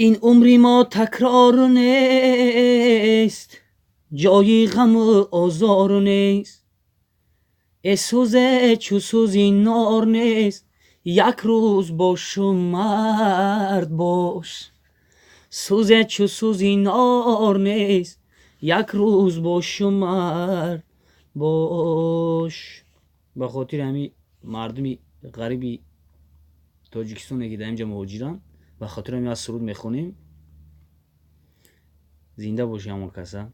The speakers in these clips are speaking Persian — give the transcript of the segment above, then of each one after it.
این عمری ما تکرار نیست، جای غم و آزار نیست. سوزه چو سوزی نار نیست، یک روز باش و مرد باش. سوزه چو سوزی نار نیست، یک روز باش و مرد باش. به خاطر همین مردمی غریبی تاجیکستان که در اینجا مهاجرن، به خاطر همین از سرود میخونیم. زنده باشی همون کسا.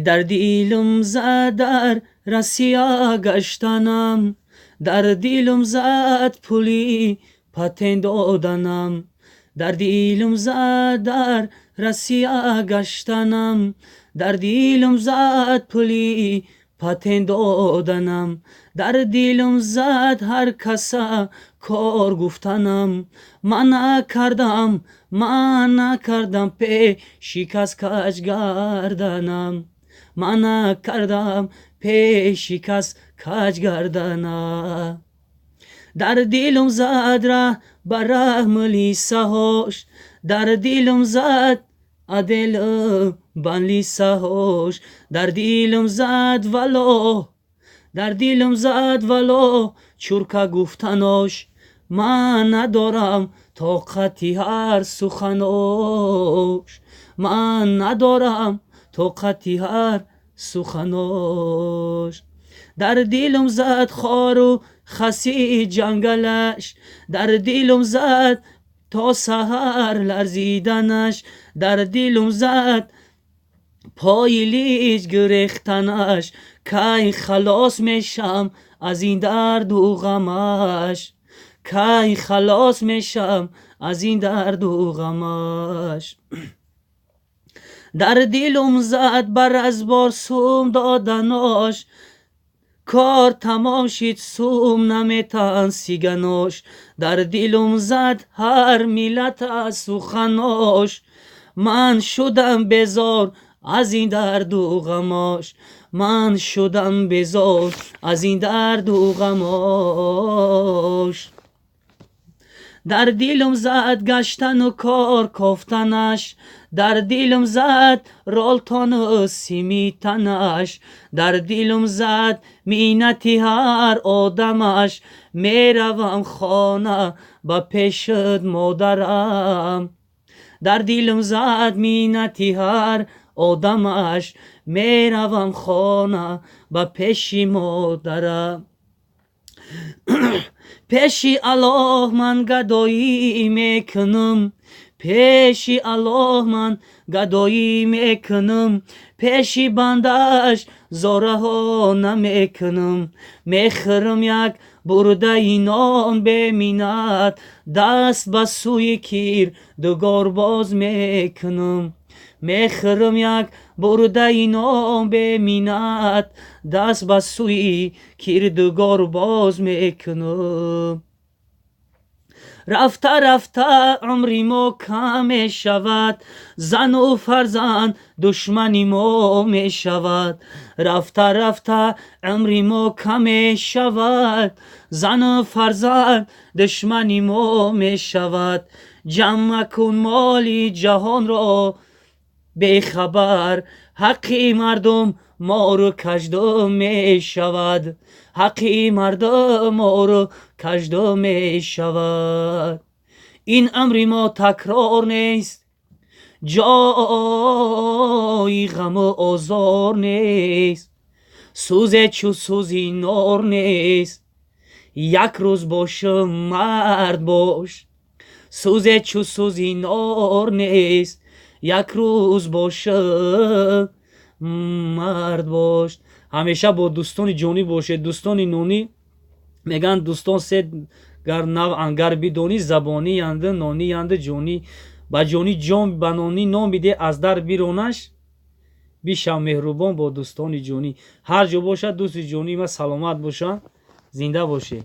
در دیلم زد در رسیا گشتنم، در دیلم زد پولی پتن دادنم. در دیلم زد در رسیا گشتنم، در دیلم زد پولی پتن دادنم. در دیلم زد هر کسا کار گفتنم. من نکردم پی شکست کج گردنم. من نکردم پی شکست کج گردنم. در دیلم زد ره بر لیسه هاش، در دیلم زد عدل بن لیسه هاش. در دیلم زد ولو، در دیلم زد ولو چرکه گفتناش. من ندارم طاقتی هر سخناش. من ندارم طاقتی هر سخناش. در دیلم زد خار و خسی جنگلش، در دیلم زد تا سحر لرزیدنش. در دیلم زد پای لیج گریختنش. کی خلاص میشم از این درد و غمش، کی خلاص میشم از این درد و غمش. در دیلم زد بر از بار سوم دادناش، کار تمام شد سوم نمیتن سیگناش. در دیلم زد هر ملت از سخناش. من شدم بیزار از این درد و غماش. من شدم بیزار از این درد و غماش. در دیلم زد گشتن و کار کافتنش، در دیلم زد رالتان و سیمیتنش. در دیلم زد مینتی هر آدمش، میروم خانه با پیشت مادرم. در دیلم زد مینتی هر آدمش، میروم خانه با پیش مادرم. پیشی الله من گدایی میکنم، پیشی الله من گدایی میکنم. پیشی بندش زاره ها نمیکنم. میخرم یک برده نان به مینت، دست به سوی کیر دگار باز میکنم. میخرم یک برده نان به مینت، دست به سوی کردگار باز میکنم. رفته رفته عمری ما کم می شود، زن و فرزند دشمنی ما می شود. رفته رفته عمری ما کم می شود، زن و فرزند دشمنی ما می شود. جمع کن مالی جهان را بیخبر، حقی مردم ما رو کجدا می شود. حقی مردم ما رو کجدا می شود. این عمری ما تکرار نیست، جای غم و آزار نیست. سوزه چو سوزی نار نیست، یک روز باش مرد باش. سوزه چو سوزی نار نیست، یک روز باشه مرد باش. همیشه با دوستان جانی باشه. دوستان نونی میگن دوستان سه گر نو انگر بدونی، زبانی ینده نانی ینده جانی. با جانی جان به نانی نام بیده از در بیرونش، بیشم مهربان با دوستان جانی. هر جا باشه دوست جانی ما سلامت باشن، زنده باشه.